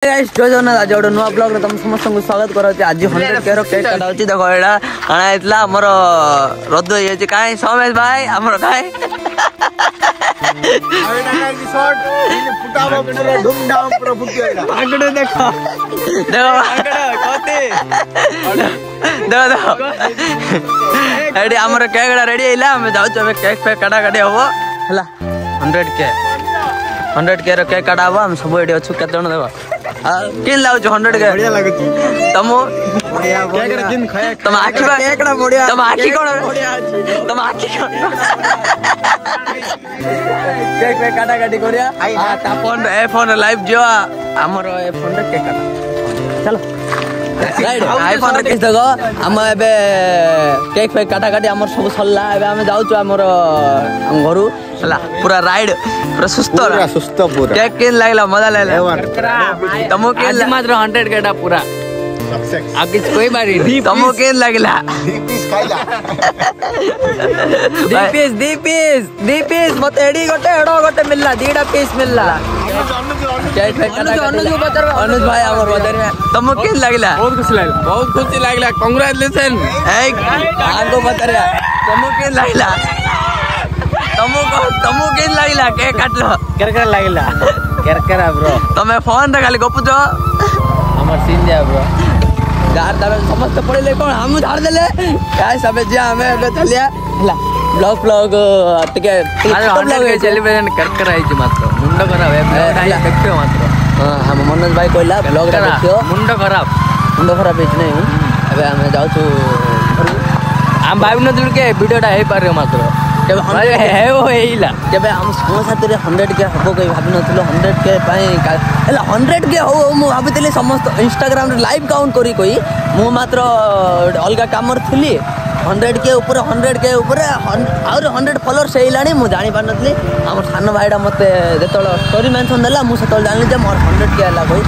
Guys जय जगन्नाथ आज गोटे नुआ ब्लॉग रे तुम समस्त को स्वागत करते आज 100 के केक काटा होची देखो एडा आना इतला हमर रद्द होई छै काई सोमेश भाई हमर काई आवेडा का की शॉट इन फुटाबो पूरा धूमधाम पूरा फुटिएला आगडे देखो आगडे कोते देखो एडी हमर केक रेडी आइला हम जाउ छ केक पे काटा काटी होबो हला 100 के रो केक काटाबो हम सब एडी अछु केते जण देबो किन लाउ 100 के बढ़िया लागती तमो बढ़िया केक रे किन खाया तम आखी केक रे बढ़िया तम आखी कोन बढ़िया अछि तम आखी केक पे काटा काटी करिया आ ता फोन ए फोन लाइव जो हमर ए फोन रे केक काटा चलो राइट आईफोन रे किस दगो हम एबे केक पे काटा काटी हमर सब सल्ला एबे हम जाउ छु हमर हम घरु हला पूरा राइड पूरा सुस्त पूरा केक किन लागला मजा लागला तमो के मात्र 100 केटा पूरा सक्सेस आ किछ कोई बारी तमो के लागला पीस खाइला दी पीस मते एडी गोटे मिलला दीडा पीस मिलला केक पे काटा अनुज भाई हमर बदर में तमो के लागला बहुत खुशी लागला कांग्रेचुलेशन ए आगो बतरिया तमो के लागला तमो के लागला केक काटलो करकर लागला करकर ब्रो तमे फोन रे खाली गपु जो हमर सीन जा ब्रो गार दावे समस्त पड़े ले कोन हम झाड़ देले काय सबे जे हमें एबे चलिया हला ब्लॉग तके ब्लॉग सेलिब्रेशन करकर आई छ मात्र मुंडो खराब है देखियो मात्र हां हम मनोज भाई कोइला ब्लॉग रे देखियो मुंडो खराब है नहीं अबे हम जाउ छु हम भाई न जुड़ के वीडियोटा हे पारे मात्र जब हम है वो हेला जब हम स्कूल साथ रे 100 के हबो कोई भाबी नथलो 100 के पई हला 100 के हो मु भाबितले समस्त इंस्टाग्राम रे लाइव काउंट करी कोई मु मात्र अलगा कामर थली 100 के ऊपर और 100 फॉलोअर्स हेलानी मु जानि पार नथली हमर खान भाईडा मते जेतलो स्टोरी मेंशन देला मु सेतल जानली जे मोर 100 के हला कोई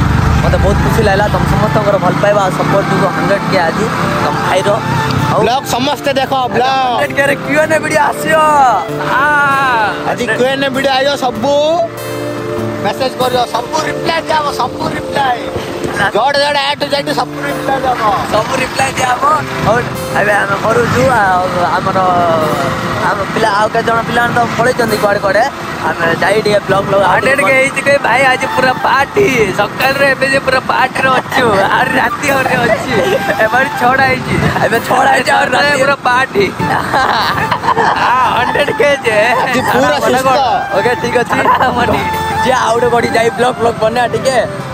मते बहुत खुशी लागला तुम समस्त भल पाइबा सपोर्ट को 100 के आज तुम भाई रो ब्लॉग समस्त देखो ब्लॉग 100 के क्यूएनए वीडियो आसियो आज क्यूएनए वीडियो आयो सबु मेसेज करियो सबु रिप्लाई जोड़ ऐड जाई तो सब रिप्लाई जाबो और अबे हम करू छु हमर हम पिला आउ के जण पिला तो पळे चंदी कोडे हम जाई डे ब्लॉग 100 के हिच के भाई आज पूरा पार्टी सकाल रे एबे जे पूरा पार्टी रे अछु आर राती होरे अछि एबार छोड़ा हिच एबे छोड़ा हिच और राती पूरा पार्टी 100 के जे पूरा सुस्त ओके ठीक अछि मनी जे आउडे बडी जाई ब्लॉग बने ठीक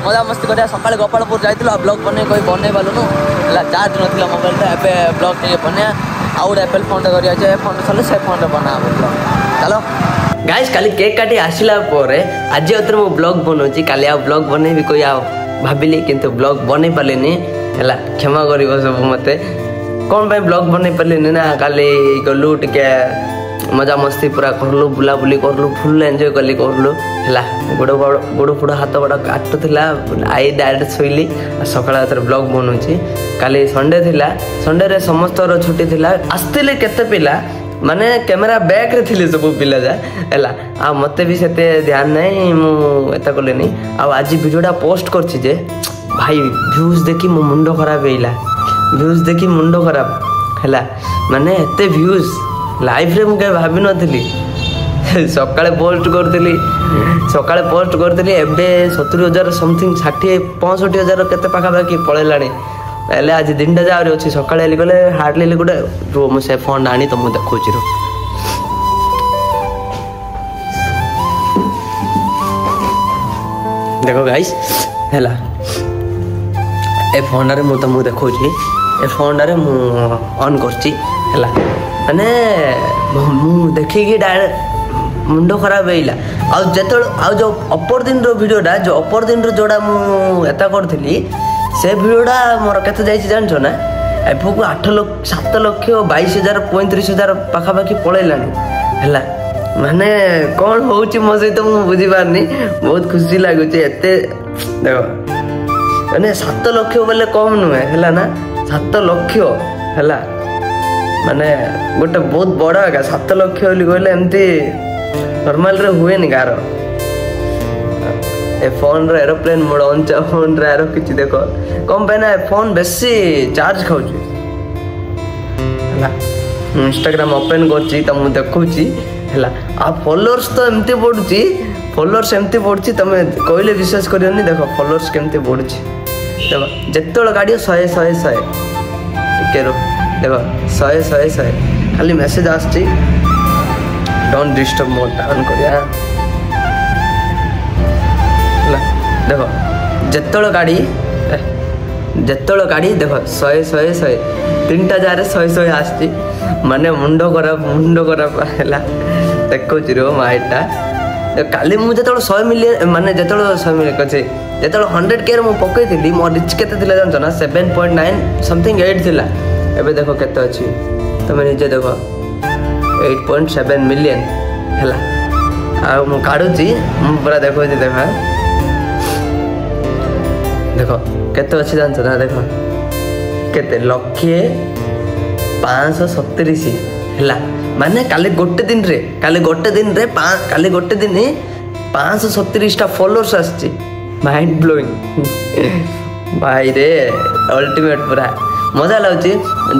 मजा मस्ती करिया सकाळ गोपालपुर जाइतिलो ब्लॉग बने कोई बने बालुनु ला चार्ज नथिला मोबाइल रे एबे ब्लॉग के बने आउड एप्पल फोन रे करिया जे फोन चले से फोन रे बना ब्लॉग चलो गाइस काली केक काटी आसिला परे आज उतर मो ब्लॉग बनोची काली आ ब्लॉग बने भी कोई आ भाबिली किंतु ब्लॉग बने पालेनी हला क्षमा करिवो सब मते कोन भाई ब्लॉग बने पालेनी ना काली गलु टिके मजा मस्ती पूरा करलु बुला बुली करलु फुल एन्जॉय करलु हला गोड़ फुड़ हाथ बड़ा काटुला आई डायरेक्ट सोइली सकाळ तर ब्लॉग बनउची काली संडे थिला संडे रे समस्त रो छुट्टी थिला आस्तेले केते पिला माने कैमरा बैक रे थिले सब पिला जा हला आ मते भी सेते ध्यान नै मु एता करलेनी आ आज वीडियोटा पोस्ट करछि जे भाई व्यूज देखि मो मुंडो खराब हेला व्यूज देखि मुंडो खराब हला माने एते व्यूज लाइफ रे मुके भाबी नथली सकाळे पोस्ट करतली एबे 70000 समथिंग 60 65000 केते पाखा बाकी पळेलाणी पहले आज दिनटा जावरे अछि सकाळे एली गले हार्डली गुडे रो मु से फोन आनी त मु देखौची रो देखो गाइस हैला ए फोन रे मु त मु देखौची ए फोन रे मु ऑन करची हैला माने मु देखि कि डायरेक्ट मुंडो खराब हेला आ जेतळ आ जो अपर दिन रो वीडियोटा जो अपर दिन रो जोडा मु एता करथली से वीडियोटा मोर केते जाई जानछो ना एफको 8 लाख 7 लाख 22000 35000 पाखा बाकी पळेलानी हैला माने कोन होउची म सहित मु बुझी पारनी बहुत खुशी लागुची एते देखो माने 7 लाख बोले कम नुहे हैला ना 7 लाख हैला माने गोटे बहुत बड़ा का 7 लाख बोली कहले एमती नॉर्मल रे हुए नि गारो ए फोन रे एरोप्लेन मोड ऑन चा फोन रे आरो किछि देखो कम पे ना फोन बेसी चार्ज खाउची हला इंस्टाग्राम ओपन करची त मु देखौची हला आ फॉलोअर्स तो एमती बढ़ुची फॉलोअर्स एमती बढ़ुची तमे कहले विश्वास करियोनी देखो फॉलोअर्स केमती बढ़ुची देखो जेतोळ गाडी 100 100 100 केरो देखो 100 100 100 खाली मैसेज आछी डोंट डिस्टर्ब मोड ऑन करिया देखो जेतोळ गाड़ी देखो 100 100 100 तीनटा जारे 100 100 आछी माने मुंडो खराब हैला देखो जिरो माइटा काली मु जेतोळ 100 मिलियन माने जेतोळ 100 मिलियन कछे जेतोळ 100k रे मु पकई थिली मो रिच केते थिला जानछ ना 7.9 समथिंग 8 थिला एबे देखो केते अछि तमे निजे देखो 8.7 मिलियन हैला आ मु काढुची मु पूरा देखो जे देखा देखो केते अछि जानछ ना देखो केते लक्षे 570 हैला माने काले गोटे दिन रे 570 टा फॉलोअर्स आछि माइंड ब्लोइंग भाई रे अल्टीमेट पूरा मजा लाउची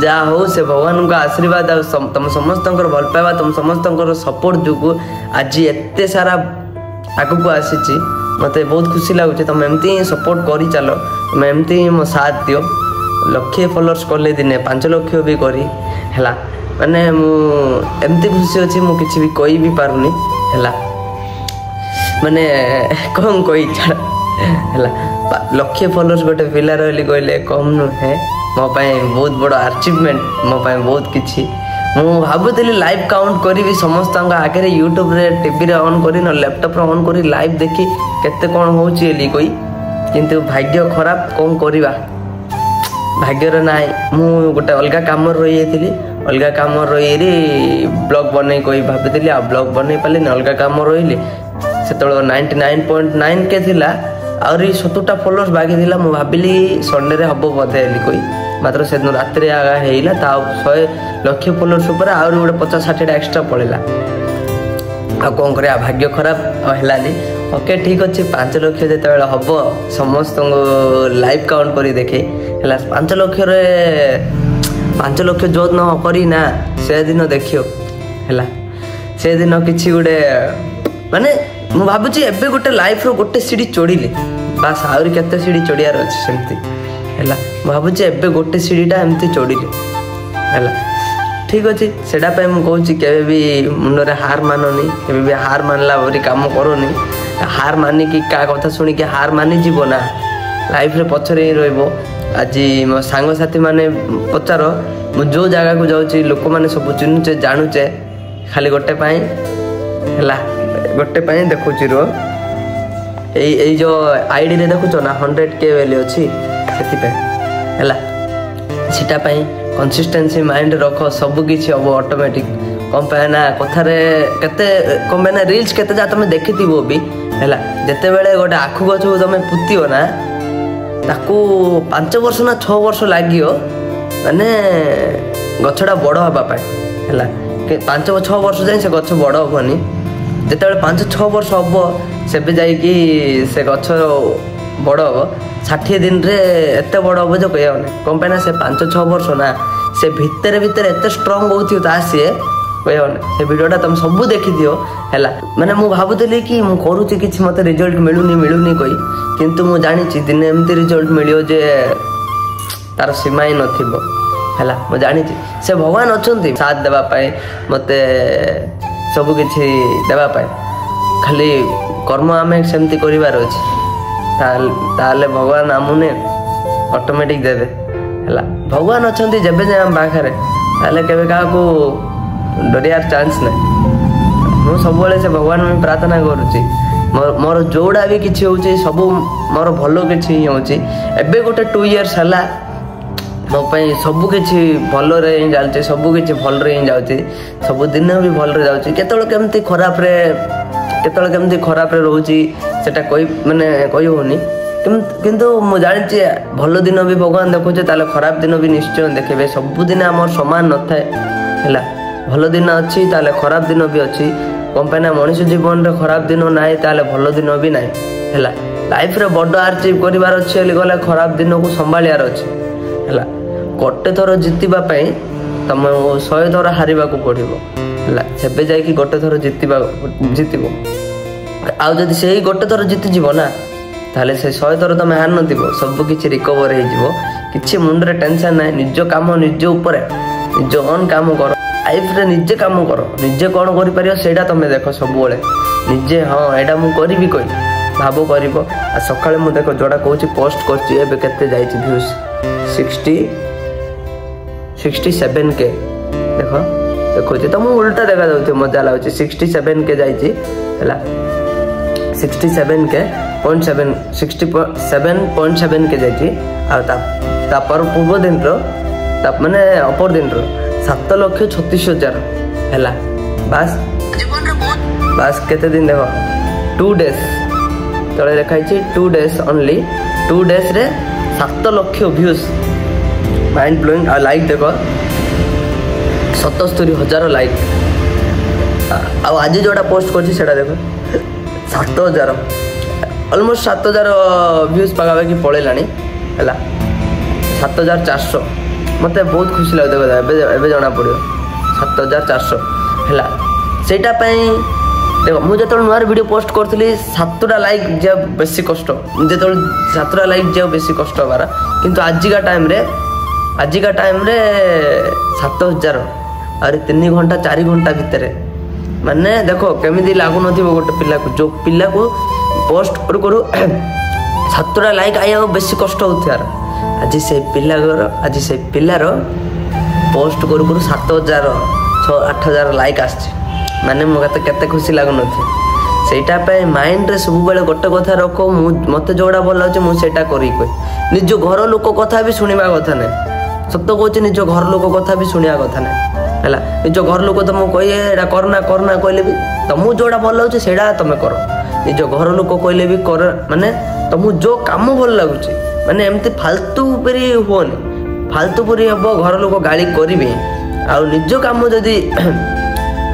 जा हो से भगवान का आशीर्वाद तुम समस्त भल पाइबा तुम समस्त सपोर्ट जो आज एते सारा आगु को आसी मते बहुत खुशी लगुच तुम एमती सपोर्ट करी चलो तुम एमती मो साथ दियो लक्षे फॉलोअर्स कले दिने 5 लाख भी करी हैला माने मु एमती खुशी अछि मु किछि भी कहि भी पारुनी हैला माने कम कहि हैला लक्षे फॉलोअर्स गोटे पिला रहली कहले कम न है मो पाए बहुत बड़ अचीवमेंट मो पाए बहुत किछि मु भाबुतली लाइव काउंट करी भी समस्त आगे यूट्यूब रे टीवी रे ऑन करी न लैपटॉप रे ऑन करी लाइव देखी केते कोन होउची एली कोई किंतु भाग्य खराब कोन करिवा भाग्य रे नाइ मु गोटे अलगा काम रही जाइतिली अलगा काम रही ब्लॉग बनै कोई भाबुतली आ ब्लॉग बनै पाले न अलगा काम रहिली सेतळ 99.9 के थिला आउरी 70टा फॉलोअर्स बाकी थिला मु भाबिली संडे रे हबो बधे एली कोई मात्र से दिन रात रे आगा हेइला ता 100 लाख फॉलोअर्स ऊपर आउरी गोटे 50-60 टा एक्स्ट्रा पळेला आ कोन करे भाग्य खराब हेलानी ओके ठीक अछि 5 लाख जेते बेला हबो समस्त लाइव काउंट करी देखे हला 5 लाख रे 5 लाख जो न करी ना से दिन देखियो हला से दिन किछि गुडे माने मु भाबुची एबे गोटे लाइफ रो गोटे सीढ़ी चोड़ीले बस आउरी केते सीढ़ी चोड़ियार अछि सेमती हला मु भाबुची एबे गोटे सीढ़ीटा एमती चोड़ीले हला ठीक अछि सेडा पे मु कहूची केबे भी मुंडरे हार मानोनी केबे भी हार मानला बरी काम करोनी हार मानी कि का कथा सुनी कि हार मानी जीवो ना लाइफ रे पछरे ही रहइबो आज मो सांग साथी माने पचारो मु जो जगह को जाउची लोक माने सब चिन्नुचे जानुचे खाली गोटे पाई हला गोटे पाई देखुची रो एई जो आईडी रे देखुचो ना 100k वैल्यू अछि सेति पे हला सिटा पाई कंसिस्टेंसी माइंड रखो सब किछि अब ऑटोमेटिक कम पे ना कथा रे केते कम पे ना रील्स केते जा तमे देखिथिबो भी हला जते बेले गोटे आखु गछु तमे पुतियो ना ताकू 5 वर्ष ना 6 वर्ष लागियो माने गछडा बड़ हबा पाए हला 5-6 वर्ष जाय से गछ बड़ होबनी जते बेले 5-6 वर्ष हबो सेबे जाई कि से गछ बड़ हो 60 दिन रे एते बड़ हो जो कहया ने कम पे ना से 5-6 वर्ष ना से भीतर एते स्ट्रांग होथियो ता से कहया ने से वीडियोटा तुम सब देखि दियो हैला माने मु भाबुतली कि मु करूची किछि मते रिजल्ट मिलुनी कोई किंतु मु जानि छि दिन एमती रिजल्ट मिलियो जे तार सीमा ही नथिबो हैला मु जानि छि से भगवान अछंती साथ देबा पाए मते सब किछि देबा पाए खाली कर्म आमे सेमती करिवार अछि ताले भगवान आमुने ऑटोमेटिक देबे हैला भगवान अछंती जेबे जे हम बाखरे ताले केबे का को डरियार चांस नै मु सब बेले से भगवान में प्रार्थना करूची मोर जोड़ा भी किछि होची सब मोर भलो किछि होची एबे गोटे 2 इयर्स हला मो पई सब किछि भलो रे जालचे सब किछि भल रे जाउची सब दिन भी भल रे जाउची केतळ केमती खराब रे रहउची सेटा कोई माने कोई होनी किंतु मु जानि भलो दिन भी भगवान देखुचे ताले खराब दिन भी निश्चय देखबे सब दिन हमर समान न थाए हैला भलो दिन अछि ताले खराब दिन भी अछि कौन पे ना मनुष्य जीवन रे खराब दिन ना ताले भल दिन भी ना है लाइफ रे बड़ अचीव करिवार अच्छे गले खराब दिन को संभालियार अच्छे है गोटे थर जितवा तुम 100 थर हारिबा को पड़ो है जाकि गोटे थर जितब आदि से ही गोटे थर जीतीज ना ताले से 100 थर तुम हार न सब किसी रिकवर हो मुंडे टेंशन ना निज कम निज उपर निज ओन काम कर लाइफ रे निजे काम कर निजे कौन कर तुम देख सब निजे हाँ यहाँ मुझे कही भाव कर सका मुझे देख जोड़ा कौच पोस्ट कर व्यूज 67 के देख देखो तो मुझे उल्टा देखा जाऊँ मजा लगुच 67 के जाइए 67 के 67.7 के जाइए पूर्व दिन माने अपर दिन 7,36,000 है बास बास केते दिन देख 2 डेज तले देखाई 2 डेज ओनली 2 डेज रे 7 लाख व्यूज माइंड ब्लोइंग आ लाइक देख 77,000 लाइक आज जोड़ा पोस्ट कर देख 7,000 ऑलमोस्ट 7,000 व्यूज पाखापाखि पलैला है 7,400 मत बहुत खुशी लगे देखो जना पड़ो 7,400 है सेटा देख मुझे जो नुआ वीडियो पोस्ट करी 7टा लाइक जा बेसी कष्ट जो 7टा लाइक जा बेसी कष्ट हबार किंतु आजिका टाइम रे 7,000 और 3 घंटा 4 घंटा भितर माने देखो केमी लगुन गोटे पिला को जो पिला को पोस्ट करू करू 7टा लाइक आया बेसी कष्ट होतार आज से पिलार पोस्ट करू करू 7,000 6-8,000 लाइक आस माने मुझे केते खुशी लगुन से माइंड रे सब बेले गोटे कथा रख मत जोड़ा भल लगे मुझे करी निज घर लोक कथा भी शुणा कथा ना सत कह निज घर लोक कथा भी शुणा कथा ना है निज घर लोक तुम कहे करना करना कहले भी तुमको जोड़ा भल लगे से तुम कर निज घर लोक कहले भी कर माने तुमको जो कम भल लगुच माने एमती फालतू परी हुए फालतू परी हम घर लोक गाली करेंगे आ निज कम जदि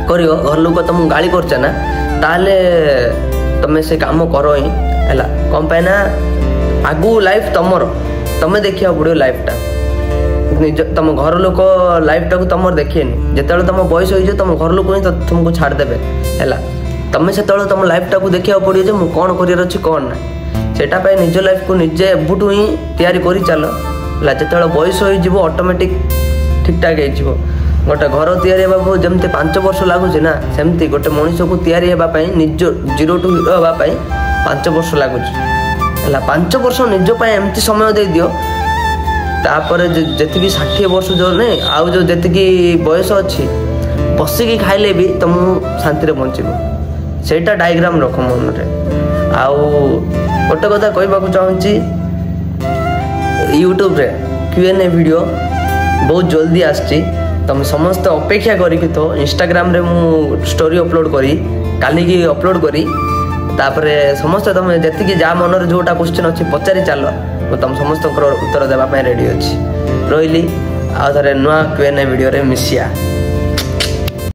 कर घर लोक तुम गाली करना ताले तुम से कम कर ही है कौन पे ना आगु लाइफ तुम देखा पड़ो लाइफटा निज तुम घर लोक लाइफटा को तुम देखे जिते तुम बयस हो तुम घर लोक ही तुमको छाड़देवे है तुम से तुम लाइफटा को देखा पड़ो मुझे कौन कर कौन ना सेटा निज लाइफ को निजे एबुठू ही तैयारी कर चल जिते बयस हो ऑटोमेटिक ठीक ठाक हो गोटे घर या जमती 5 वर्ष लगुच ना सेमती गोटे मनीष को या निज 0 टू हीरो हाँपाई 5 वर्ष लगुच है 5 वर्ष निजपाई एमती समय दे दियो तापर जी 60 वर्ष जो नहीं आउ जो जी बयस अच्छी बसिकी खाइले भी तुम शांति बचब सेटा डायग्राम रख मन में आउ गोटे कथा कहवाक चाहूँगी यूट्यूब रे Q&A वीडियो बहुत जल्दी आसची तुम समस्त अपेक्षा करी तो इंस्टाग्राम रे मु स्टोरी अपलोड करी काली की अपलोड करी तापरे समस्त तुम जी जा मन जोटा क्वेश्चन अच्छी पचारि चल तुम समस्त उत्तर देवाई रेडी अच्छी रही आ थे नुआ Q&A वीडियो रे मिसिया।